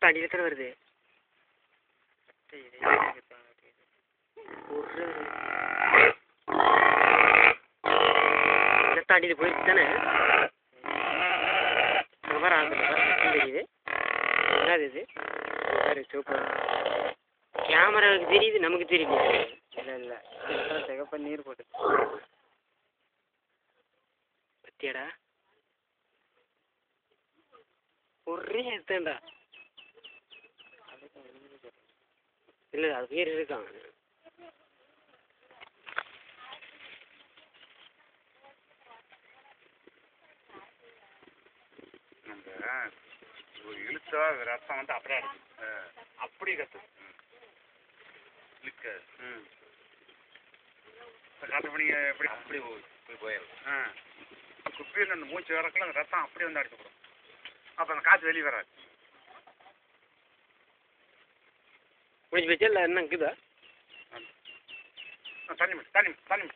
அடியில் தானே வருது. அடியில் போயிடுச்சு தானே. தெரியுது என்னது இது வேறு சூப்பர். கேமராவுக்கு தெரியுது, நமக்கு தெரியல. இல்லை இல்லை சிகப்பா நீர் போட்டு பத்தியாடா ஒரே எடுத்தேன்டா. இல்லை அது பேர் இருக்கான். இழுத்தா ரத்தம் வந்து அப்படியே அப்படி கத்து இழுக்க காற்று பண்ணி எப்படி அப்படி போயிடும். குப்பியில் அந்த மூச்சு வரக்குள்ள அந்த ரத்தம் அப்படியே வந்து அடிச்சு போடும். அப்போ அந்த காற்று வெளியே வராது. முடிஞ்சு வச்சா இல்லை என்ன இருக்குதா? தண்ணி தண்ணி தண்ணி